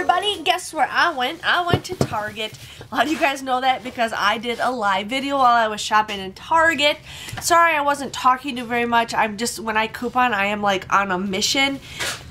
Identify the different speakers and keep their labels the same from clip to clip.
Speaker 1: everybody, guess where I went? I went to Target. A lot of you guys know that because I did a live video while I was shopping in Target. Sorry I wasn't talking to very much. I'm just, when I coupon, I am like on a mission,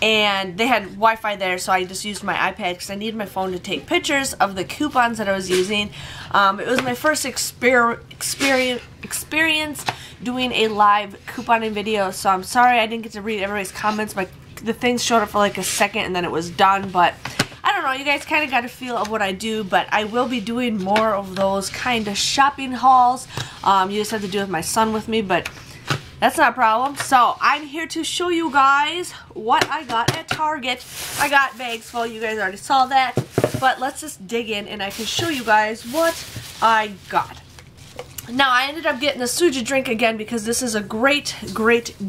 Speaker 1: and they had Wi-Fi there, so I just used my iPad because I needed my phone to take pictures of the coupons that I was using. It was my first experience doing a live couponing video, so I'm sorry I didn't get to read everybody's comments. The things showed up for like a second and then it was done, but I don't know, you guys kind of got a feel of what I do, but I will be doing more of those kind of shopping hauls. You just have to do it with my son with me, but that's not a problem. So I'm here to show you guys what I got at Target. I got bags full, you guys already saw that, but let's just dig in and I can show you guys what I got. Now, I ended up getting the Sujud drink again because this is a great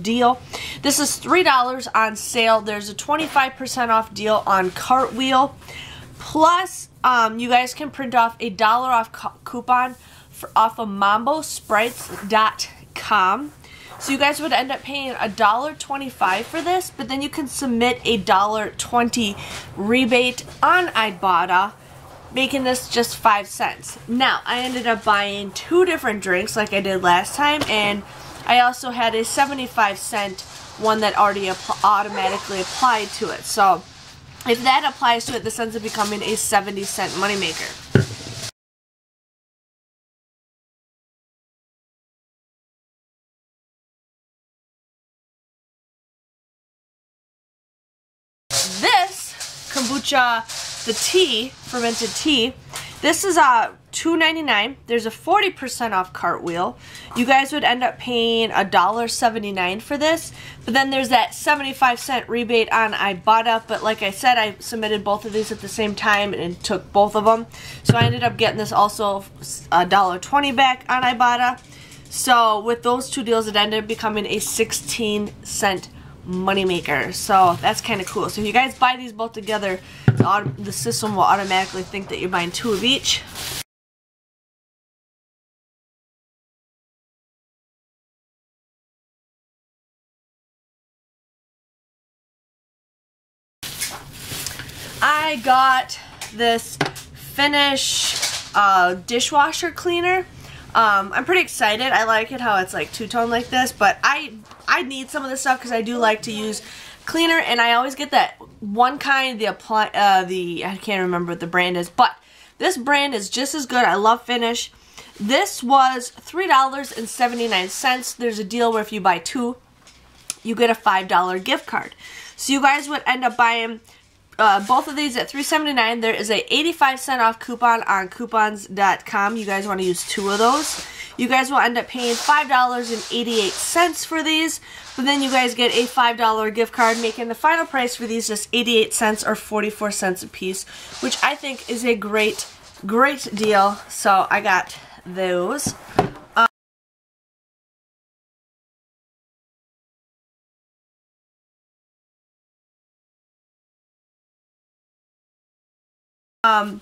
Speaker 1: deal. This is $3 on sale. There's a 25% off deal on Cartwheel. Plus, you guys can print off a $1 off coupon off of MobiSave-the.com. So you guys would end up paying $1.25 for this, but then you can submit a $1.20 rebate on Ibotta, making this just 5 cents. Now, I ended up buying 2 different drinks like I did last time, and I also had a 75-cent one that already automatically applied to it. So, if that applies to it, this ends up becoming a 70-cent moneymaker. This Kombucha, the tea, fermented tea, this is $2.99. There's a 40% off Cartwheel. You guys would end up paying $1.79 for this, but then there's that 75-cent rebate on Ibotta, but like I said, I submitted both of these at the same time and took both of them, so I ended up getting this also $1.20 back on Ibotta. So with those 2 deals, it ended up becoming a 16-cent moneymaker. So that's kind of cool. So if you guys buy these both together, the system will automatically think that you're buying 2 of each. I got this Finish dishwasher cleaner. I'm pretty excited. I like it how it's like two-tone like this, but I need some of this stuff because I do like to use cleaner, and I always get that one kind, I can't remember what the brand is, but this brand is just as good. I love Finish. This was $3.79. There's a deal where if you buy 2, you get a $5 gift card. So you guys would end up buying both of these at $3.79. There is a 85-cent off coupon on coupons.com. You guys want to use 2 of those. You guys will end up paying $5.88 for these, but then you guys get a $5 gift card, making the final price for these just 88 cents or 44 cents a piece, which I think is a great deal. So I got those. I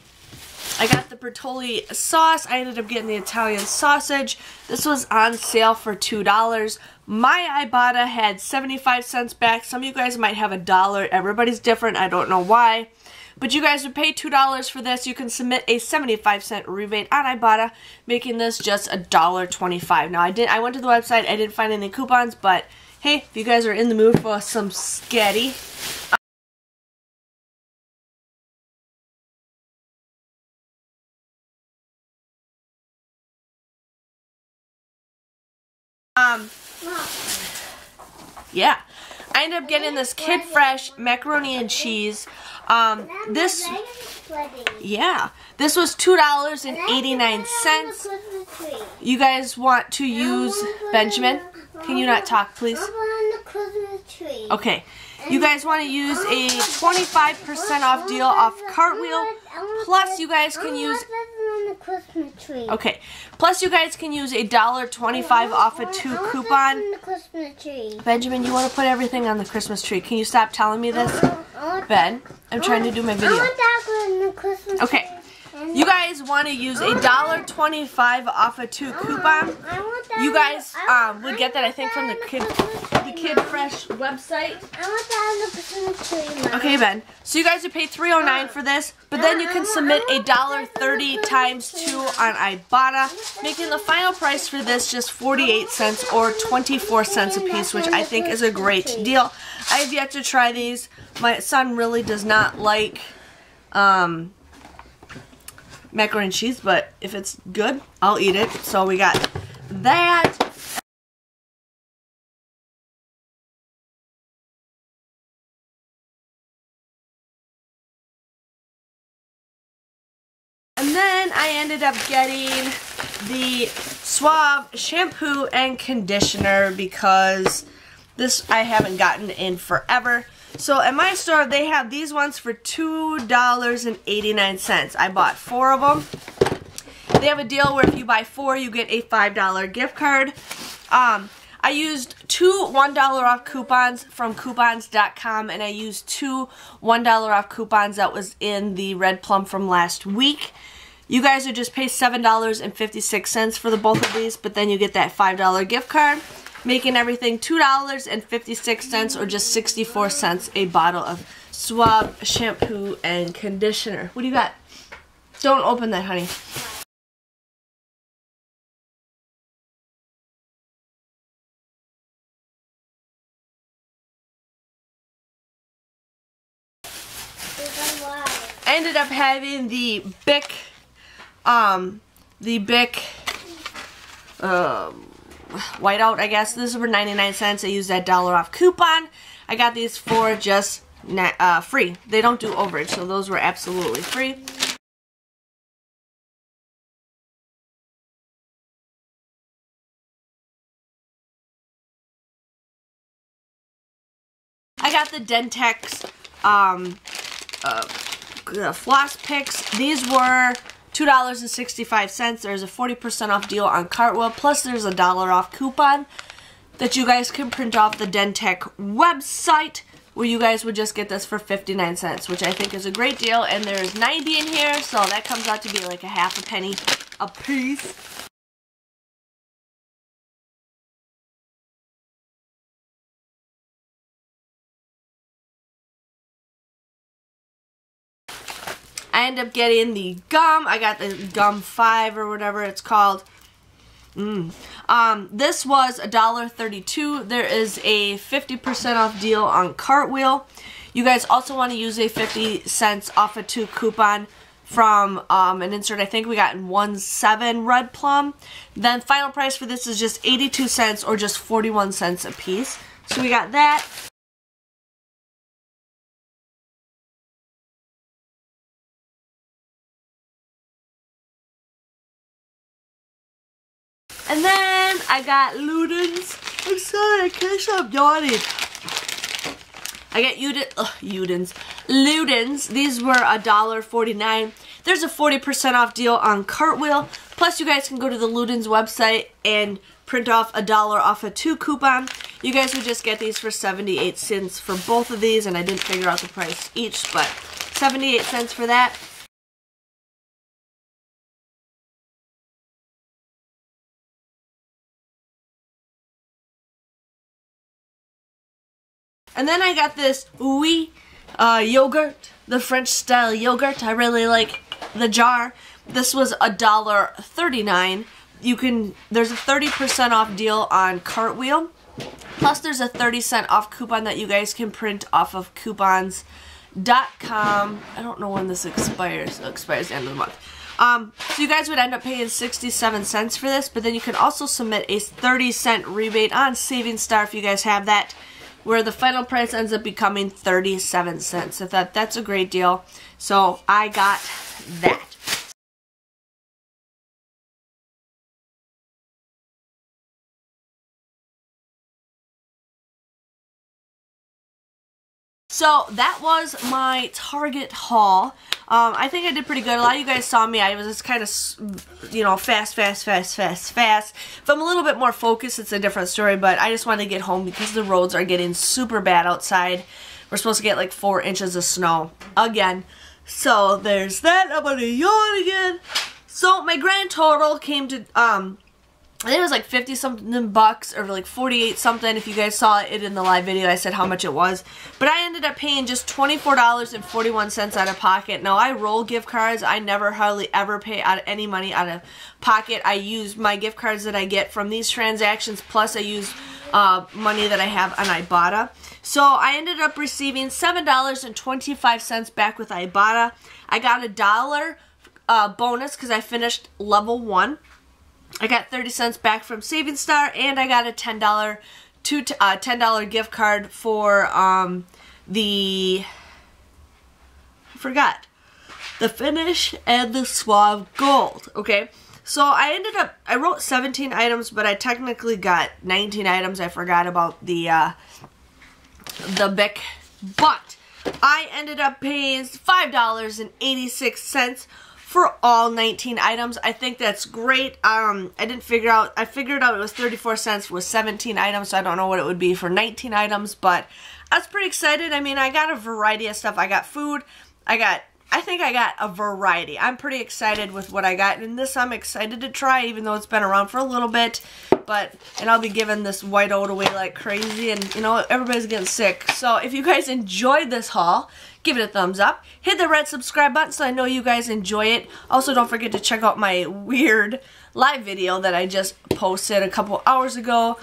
Speaker 1: got the Bertolli sauce. I ended up getting the Italian sausage. This was on sale for $2. My Ibotta had 75 cents back. Some of you guys might have $1. Everybody's different. I don't know why. But you guys would pay $2 for this. You can submit a 75-cent rebate on Ibotta, making this just $1.25. Now, I went to the website. I didn't find any coupons, but hey, if you guys are in the mood for some scatty, yeah, I ended up getting this Kid Fresh macaroni and cheese. This was $2.89. You guys want to use Benjamin? Can you not talk, please? Okay. You guys want to use a 25% off deal off Cartwheel. Plus, you guys can use. Okay. Plus, you guys can use a $1.25 off a 2 coupon. Benjamin, you want to put everything on the Christmas tree. Can you stop telling me this? Ben, I'm trying to do my video. Okay. You guys want to use $1.25 off a 2 coupon. You guys would get that, I think, from the Kid Fresh website.
Speaker 2: I want that 100% tree.
Speaker 1: Okay, Ben. So you guys would pay $3.09 for this, but then you can submit $1.30 times 2 on Ibotta, making the final price for this just 48 cents or 24 cents a piece, which I think is a great deal. I have yet to try these. My son really does not like macaroni and cheese, but if it's good, I'll eat it. So we got that. And then I ended up getting the Suave shampoo and conditioner because this I haven't gotten in forever. So at my store, they have these ones for $2.89. I bought 4 of them. They have a deal where if you buy 4, you get a $5 gift card. I used 2 $1 off coupons from coupons.com, and I used 2 $1 off coupons that was in the Red Plum from last week. You guys would just pay $7.56 for the both of these, but then you get that $5 gift card, making everything $2.56 or just 64 cents a bottle of Suave shampoo and conditioner. What do you got? Don't open that, honey. I ended up having the Bic Whiteout, I guess. This is for 99 cents. I used that $1 off coupon. I got these for just free. They don't do overage, so those were absolutely free. I got the Dentex floss picks. These were $2.65. There's a 40% off deal on Cartwheel, plus there's a $1 off coupon that you guys can print off the Dentex website, where you guys would just get this for 59 cents, which I think is a great deal. And there's 90 in here, so that comes out to be like a half a penny a piece. I end up getting the gum. I got the gum 5 or whatever it's called. This was $1.32. There is a 50% off deal on Cartwheel. You guys also want to use a 50 cents off a 2 coupon from an insert I think we got in 1.7 Red Plum. Then final price for this is just 82 cents or just 41 cents a piece. So we got that. And then I got Ludens. I'm sorry, I can't stop yawning. I got Ludens. These were $1.49. There's a 40% off deal on Cartwheel. Plus, you guys can go to the Ludens website and print off $1 off a 2 coupon. You guys would just get these for 78 cents for both of these, and I didn't figure out the price each, but 78 cents for that. And then I got this yogurt, the French style yogurt. I really like the jar. This was $1.39. There's a 30% off deal on Cartwheel. Plus there's a 30-cent off coupon that you guys can print off of coupons.com. I don't know when this expires. It expires the end of the month. So you guys would end up paying 67 cents for this, but then you can also submit a 30-cent rebate on Saving Star if you guys have that, where the final price ends up becoming 37 cents. I thought that's a great deal, so I got that. So that was my Target haul. I think I did pretty good. A lot of you guys saw me. I was just kind of, you know, fast. If I'm a little bit more focused, it's a different story, but I just wanted to get home because the roads are getting super bad outside. We're supposed to get like 4 inches of snow again. So there's that. I'm gonna yawn again. So my grand total came to I think it was like 50 something bucks or like 48 something. If you guys saw it in the live video, I said how much it was. But I ended up paying just $24.41 out of pocket. Now I roll gift cards. I never hardly ever pay out any money out of pocket. I use my gift cards that I get from these transactions, plus I use money that I have on Ibotta. So I ended up receiving $7.25 back with Ibotta. I got $1 bonus because I finished level 1. I got 30 cents back from Saving Star, and I got a $10 gift card for the Finish and the Suave Gold. Okay, so I wrote 17 items, but I technically got 19 items. I forgot about the Bic, but I ended up paying $5.86 for all 19 items. I think that's great. I figured out it was 34 cents with 17 items, so I don't know what it would be for 19 items, but I was pretty excited. I mean, I got a variety of stuff. I got food. I think I got a variety. I'm pretty excited with what I got, and this I'm excited to try, even though it's been around for a little bit. And I'll be giving this Whiteout away like crazy, and you know, everybody's getting sick. So if you guys enjoyed this haul, give it a thumbs up. Hit the red subscribe button so I know you guys enjoy it. Also, don't forget to check out my weird live video that I just posted a couple hours ago,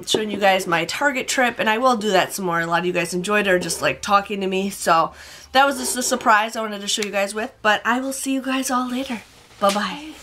Speaker 1: showing you guys my Target trip, and I will do that some more. A lot of you guys enjoyed it, or just like talking to me. So that was just a surprise I wanted to show you guys with, but I will see you guys all later. Bye-bye.